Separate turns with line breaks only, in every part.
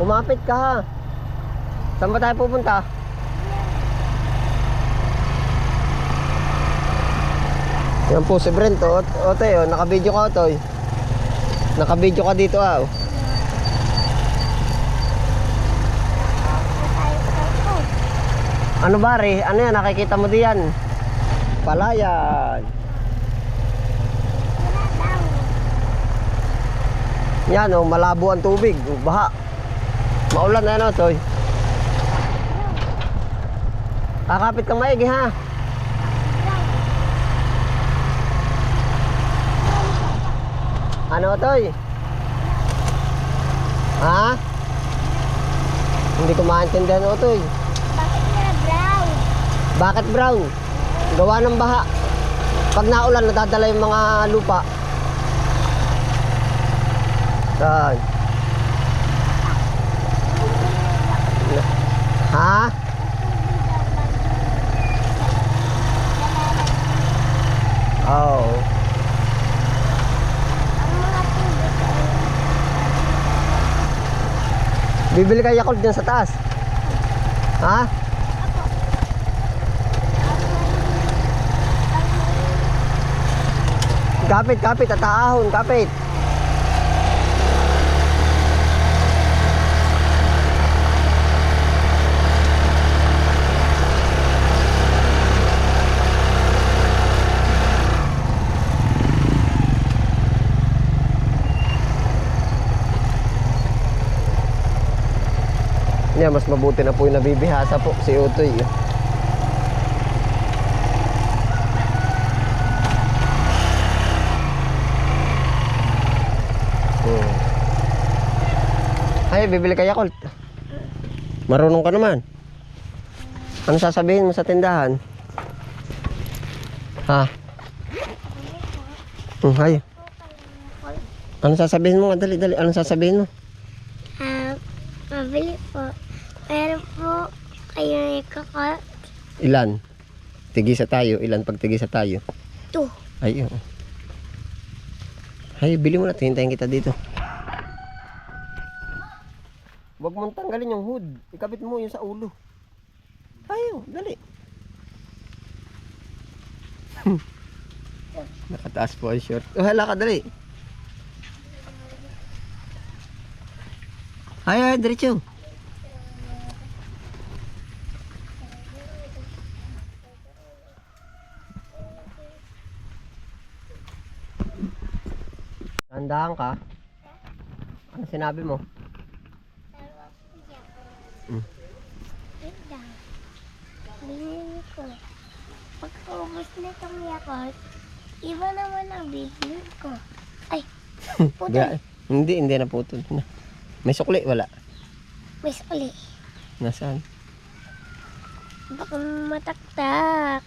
Kumapit ka ha. Saan ba tayo pupunta? Yan po si Brent. Otoy, nakabidyo ka, Otoy. Nakabidyo ka dito ah. Ano ba re? Ano yan? Nakikita mo diyan? Palayan. Yan oh, malabo ang tubig. Baha. Maulan na yan Otoy. Kakapit kang maigi ha. Ano Otoy? Ha? Hindi ko maintindihan Otoy.
Bakit na brown?
Bakit brown? Gawa ng baha. Pag naulan, nadadala yung mga lupa. Saan? Ha? Oh.
Ang mga tubig ay
Bibili ka Yakult dyan sa taas. Ha? Kapit, kapit, at ahon, kapit. Yan, mas mabuti na po yung nabibihasa po si Utoy. Ay, bibili ka Yakult. Marunong ka naman. Ano sasabihin mo sa tindahan? Ha? Hay. Ano sasabihin mo? Dali, dali. Ano sasabihin mo?
mabili po. Pero po, kayo na ikakot.
Ilan? Tigisa tayo. Ilan pag tigisa tayo?
2.
Ay, oo. Ay, bili mo na. Hintayin kita dito. Huwag mong tanggalin yung hood. Ikabit mo yung sa ulo. Tayo, dali. Nakataas po ang short. Oh, hala ka, dali. Ay, diretso. Tandaan ka. Ano sinabi mo?
Binili ko. Pagkaubos na itong Yakult, iba naman ang bibili ko. Ay, putol.
Hindi na putol na. May sukli, wala.
May suli.
Nasaan?
Baka mataktak.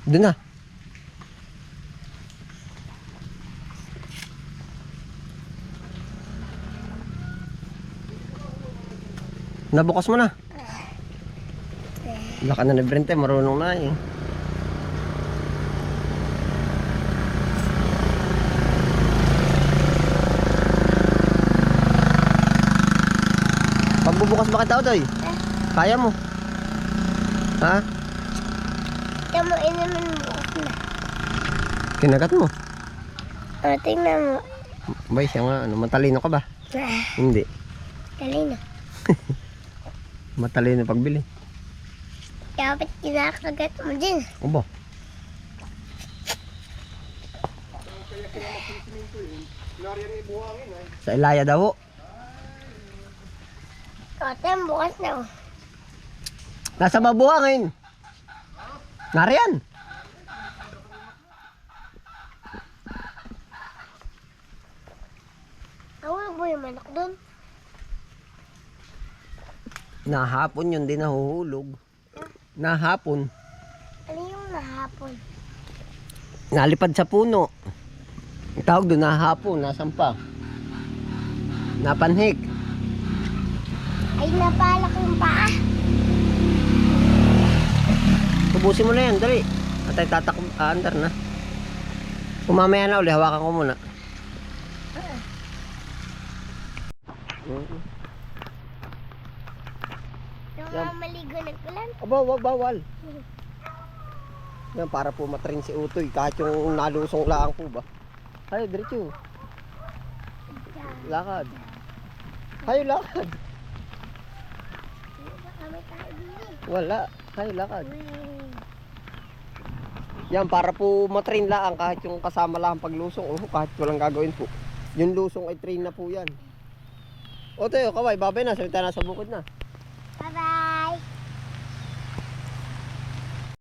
Doon na. Nabukas mo na. Baka na ni Brente, marunong na eh. Pagbubukas ba kita, Otoy? Kaya mo? Ha?
Kaya mo inaman bukas na.
Kinagat mo?
O, tingnan mo.
Bay, siya nga, ano, matalino ka ba? Hindi.
Talino.
Matalino pagbili.
Kaya ba't kinakagat mo din?
Obo. Sa Ilaya daw.
Kote, bukas na.
Nasa babuhangin. Nariyan.
Nawala mo yung manok doon?
Nahapon yun, di nahuhulog. Nahapon.
Ano yung nahapon?
Nalipad sa puno. Ang tawag doon, nahapon. Nasaan pa? Napanhik.
Ay, napalak yung paa.
Tubusin mo na yan, dali. At ay tatak, andar na. Mamaya na uli, hawakan ko muna.
Yung
Yan.
mga maligo nagkulan.
Aba, wag bawal. Yan, para po matrin si Utoy. Kahit yung nalusong laang po ba. Hay, diretso. Lakad. Hay, lakad.
Kami tayo din.
Wala. Hay, lakad. Yan, para po matrin laang kahit yung kasama lang paglusong. Oh, kahit walang gagawin po. Yung lusong ay train na po yan. O tayo, kaway, babay na. Salita na sa bukid na.